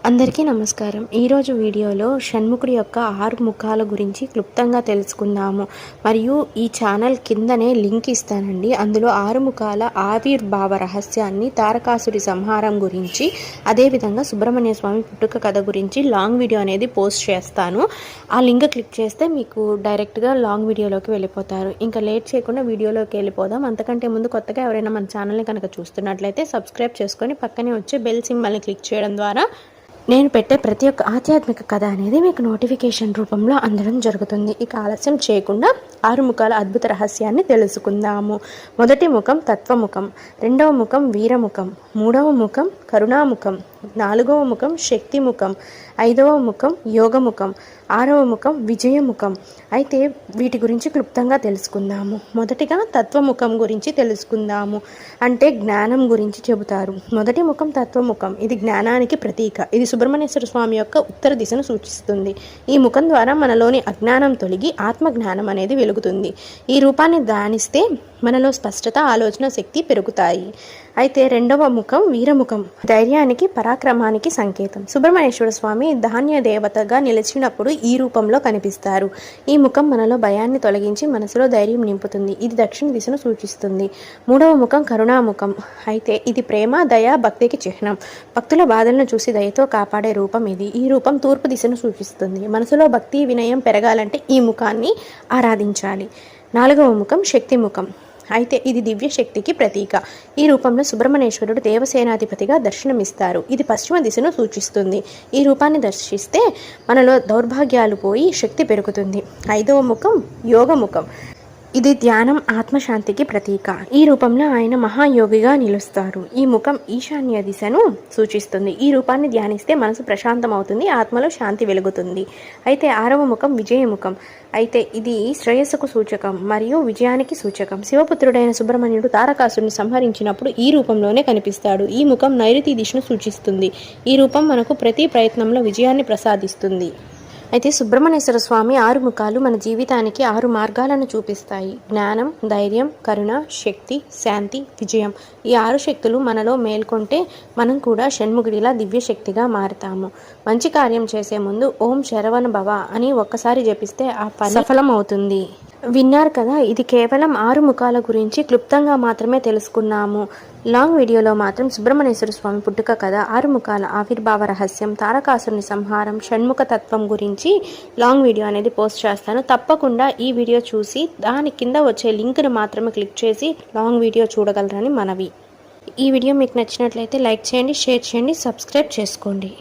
అందరికీ నమస్కారం. ఈరోజు వీడియోలో షణ్ముఖుడి యొక్క 6 ముఖాల గురించి క్లుప్తంగా తెలుసుకుందాము. మరియు ఈ ఛానల్ కిందనే లింక్ ఇస్తానండి. అందులో 6 ముఖాల ఆవిర్భావ రహస్యాన్ని, తారకాసుడి సంహారం గురించి, అదేవిధంగా సుబ్రహ్మణ్య స్వామి పుట్టుక కథ గురించి లాంగ్ వీడియో అనేది పోస్ట్ చేస్తాను. ఆ లింక్ క్లిక్ చేస్తే మీకు డైరెక్ట్గా లాంగ్ వీడియోలోకి వెళ్ళిపోతారు. ఇంకా లేట్ చేయకుండా వీడియోలోకి వెళ్ళిపోదాం. అంతకంటే ముందు కొత్తగా ఎవరైనా మన ఛానల్ని కనుక చూస్తున్నట్లయితే సబ్స్క్రైబ్ చేసుకొని పక్కనే వచ్చే బెల్ సింబల్ని క్లిక్ చేయడం ద్వారా నేను పెట్టే ప్రతి ఒక్క ఆధ్యాత్మిక కథ అనేది మీకు నోటిఫికేషన్ రూపంలో అందడం జరుగుతుంది. ఇక ఆలస్యం చేయకుండా 6 ముఖాల అద్భుత రహస్యాన్ని తెలుసుకుందాము. మొదటి ముఖం తత్వముఖం, రెండవ ముఖం వీరముఖం, మూడవ ముఖం కరుణాముఖం, నాలుగవ ముఖం శక్తిముఖం, ఐదవ ముఖం యోగముఖం, ఆరవ ముఖం విజయముఖం. అయితే వీటి గురించి క్లుప్తంగా తెలుసుకుందాము. మొదటిగా తత్వముఖం గురించి తెలుసుకుందాము. అంటే జ్ఞానం గురించి చెబుతారు. మొదటి ముఖం తత్వముఖం. ఇది జ్ఞానానికి ప్రతీక. ఇది సుబ్రహ్మణ్యేశ్వర స్వామి యొక్క ఉత్తర దిశను సూచిస్తుంది. ఈ ముఖం ద్వారా మనలోని అజ్ఞానం తొలగి ఆత్మజ్ఞానం అనేది వెలుగుతుంది. ఈ రూపాన్ని ధ్యానిస్తే మనలో స్పష్టత, ఆలోచన శక్తి పెరుగుతాయి. అయితే రెండవ ముఖం వీరముఖం. ధైర్యానికి, పరాక్రమానికి సంకేతం. సుబ్రహ్మణ్యేశ్వర స్వామి ధాన్య దేవతగా నిలిచినప్పుడు ఈ రూపంలో కనిపిస్తారు. ఈ ముఖం మనలో భయాన్ని తొలగించి మనసులో ధైర్యం నింపుతుంది. ఇది దక్షిణ దిశను సూచిస్తుంది. మూడవ ముఖం కరుణాముఖం. అయితే ఇది ప్రేమ, దయ, భక్తికి చిహ్నం. భక్తుల బాధలను చూసి దయతో కాపాడే రూపం ఇది. ఈ రూపం తూర్పు దిశను సూచిస్తుంది. మనసులో భక్తి, వినయం పెరగాలంటే ఈ ముఖాన్ని ఆరాధించాలి. నాలుగవ ముఖం శక్తిముఖం. అయితే ఇది దివ్య శక్తికి ప్రతీక. ఈ రూపంలో సుబ్రహ్మణ్యేశ్వరుడు దేవసేనాధిపతిగా దర్శనమిస్తారు. ఇది పశ్చిమ దిశను సూచిస్తుంది. ఈ రూపాన్ని దర్శిస్తే మనలో దౌర్భాగ్యాలు పోయి శక్తి పెరుగుతుంది. ఐదవ ముఖం యోగముఖం. ఇది ధ్యానం, ఆత్మశాంతికి ప్రతీక. ఈ రూపంలో ఆయన మహాయోగిగా నిలుస్తారు. ఈ ముఖం ఈశాన్య దిశను సూచిస్తుంది. ఈ రూపాన్ని ధ్యానిస్తే మనసు ప్రశాంతమవుతుంది, ఆత్మలో శాంతి వెలుగుతుంది. అయితే ఆరవ ముఖం విజయముఖం. అయితే ఇది శ్రేయస్సుకు సూచకం మరియు విజయానికి సూచకం. శివపుత్రుడైన సుబ్రహ్మణ్యుడు తారకాసుడిని సంహరించినప్పుడు ఈ రూపంలోనే కనిపిస్తాడు. ఈ ముఖం నైరుతి దిశను సూచిస్తుంది. ఈ రూపం మనకు ప్రతి ప్రయత్నంలో విజయాన్ని ప్రసాదిస్తుంది. అయితే సుబ్రహ్మణ్యేశ్వర స్వామి 6 ముఖాలు మన జీవితానికి 6 మార్గాలను చూపిస్తాయి. జ్ఞానం, ధైర్యం, కరుణ, శక్తి, శాంతి, విజయం. ఈ 6 శక్తులు మనలో మేల్కొంటే మనం కూడా షణ్ముఖుడిలా దివ్య శక్తిగా మారుతాము. మంచి కార్యం చేసే ముందు ఓం శరవణ భవ అని ఒక్కసారి జపిస్తే ఆ పని సఫలం అవుతుంది. విన్నారు కదా, ఇది కేవలం 6 ముఖాల గురించి క్లుప్తంగా మాత్రమే తెలుసుకున్నాము. లాంగ్ వీడియోలో మాత్రం సుబ్రహ్మణ్యేశ్వర స్వామి పుట్టుక కథ, 6 ముఖాల ఆవిర్భావ రహస్యం, తారకాసురుని సంహారం, షణ్ముఖ తత్వం గురించి లాంగ్ వీడియో అనేది పోస్ట్ చేస్తాను. తప్పకుండా ఈ వీడియో చూసి దాని కింద వచ్చే లింక్ను మాత్రమే క్లిక్ చేసి లాంగ్ వీడియో చూడగలరని మనవి. ఈ వీడియో మీకు నచ్చినట్లయితే లైక్ చేయండి, షేర్ చేయండి, సబ్స్క్రైబ్ చేసుకోండి.